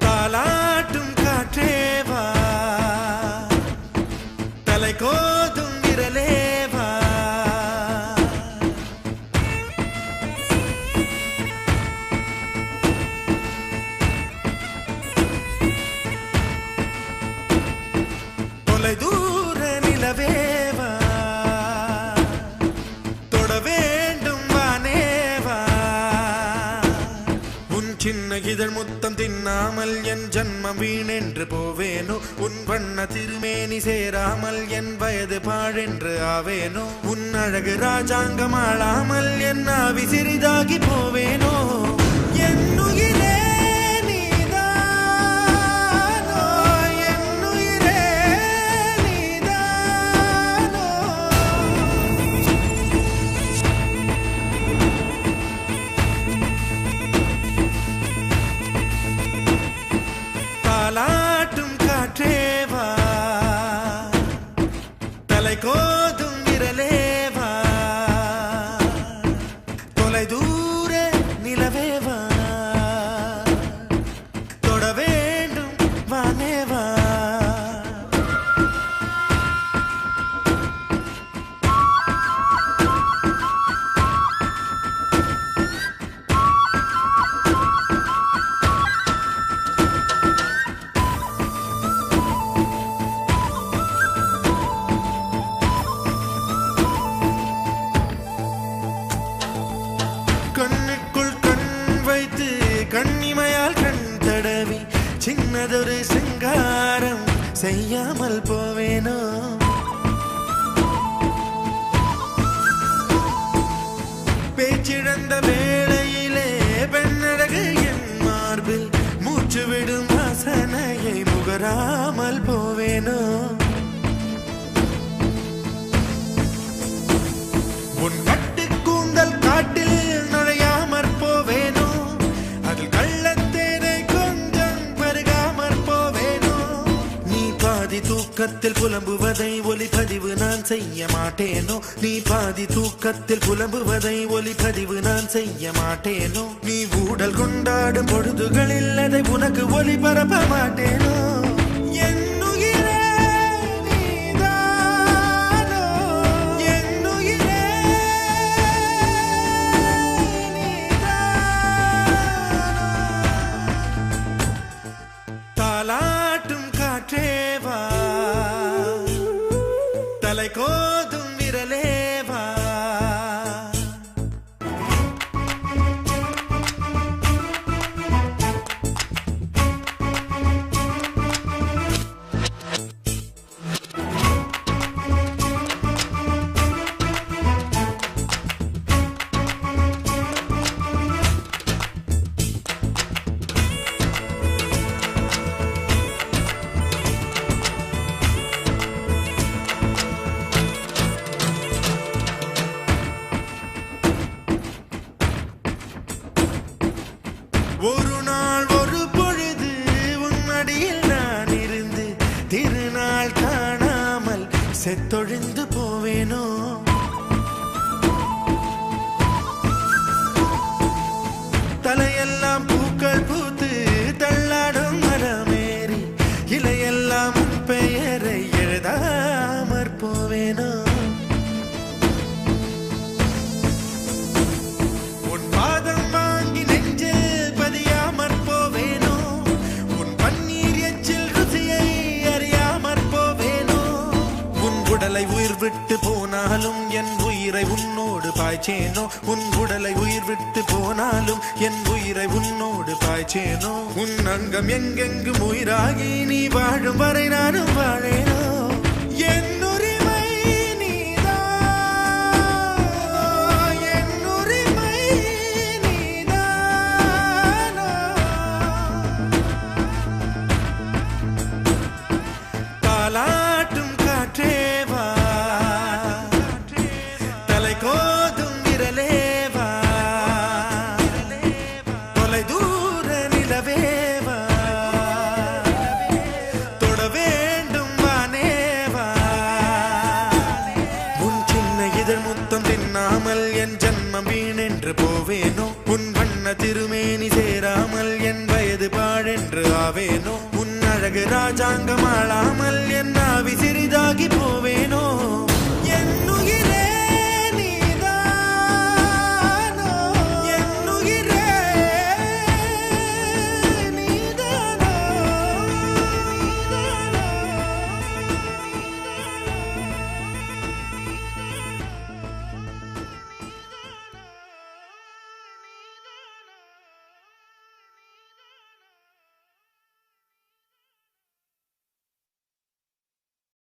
தாலாட்டும் காற்றேவா தலை கோதும் விரலேவா தொலை தூர நிலவேவா தொட வேண்டும் வானேவா உன் சின்ன இதழ் முத்தம் தின்னாமல் என் ஜன்மம் வீணென்று போவேனோ உன் வண்ண திருமேனி சேராமல் என் வயது பாழென்று ஆவேனோ உன் அழகு ராஜாங்கம் ஆளாமல் என் ஆவி சிறிதாகி போவேனோ என்னுயிரே நீதானோ என்னுயிரே நீதானோ தாலாட்டும் காற்றேவா தலை கோதும் விரலேவா தொலை தூர நிலவேவா தொட வேண்டும் வானேவா கண்ணுக்குள் கண் வைத்து கண்ணிமையால் கண் தடவி சின்னதொரு சிங்காரம் செய்யாமல் போவேனோ பேச்சிழந்த வேளையிலே பெண்ணழகு என் மார்பில் மூச்சு விடும் வாசனையை முகராமல் போவேனோ உன் கட்டு கூந்தல் காட்டில் நுழையாமற் போவேனோ அதில் கள்ளத்தேனை கொஞ்சம் பருகாமற் போவேனோ நீ பாதி தூக்கத்தில் புலம்புவதை ஒலிப்பதிவு நான் செய்ய மாட்டேனோ நீ பாதி தூக்கத்தில் புலம்புவதை ஒலிப்பதிவு நான் செய்ய மாட்டேனோ நீ ஊடல் கொண்டாடும் பொழுதுகளில் அதை உனக்கு ஒலிபரப்ப மாட்டேனோ என்னுயிரே நீதானோ என்னுயிரே தாலாட்டும் காற்றேவா தலை கோதும் விரலேவா ஒரு நாள் ஒரு பொழுது உன்னடியில் நான் இருந்து திருநாள் காணாமல் செத்தொழிந்து போவேனோ தலையெல்லாம் பூக்கள் பூத்து தள்ளாடும் மரமேறி இலையெல்லாம் உன் பெயரை எழுதாமற் போவேனோ உன் பாதம் வாங்கி நெஞ்சில் பதியாமற் போவேனோ உன் பன்னீர் எச்சில் ருசியை அறியாமற் போவேனோ உன் உடலை உயிர் விட்டு போனாலும் என் உயிரை உன்னோடு பாய்ச்சேனோ உன் உடலை உயிர் விட்டு போனாலும் என் உயிரை உன்னோடு பாய்ச்சேனோ உன் அங்கம் எங்கெங்கும் உயிராகி நீ வாழும் வரை நானும் வாழ ராஜாங்கம் ஆளாம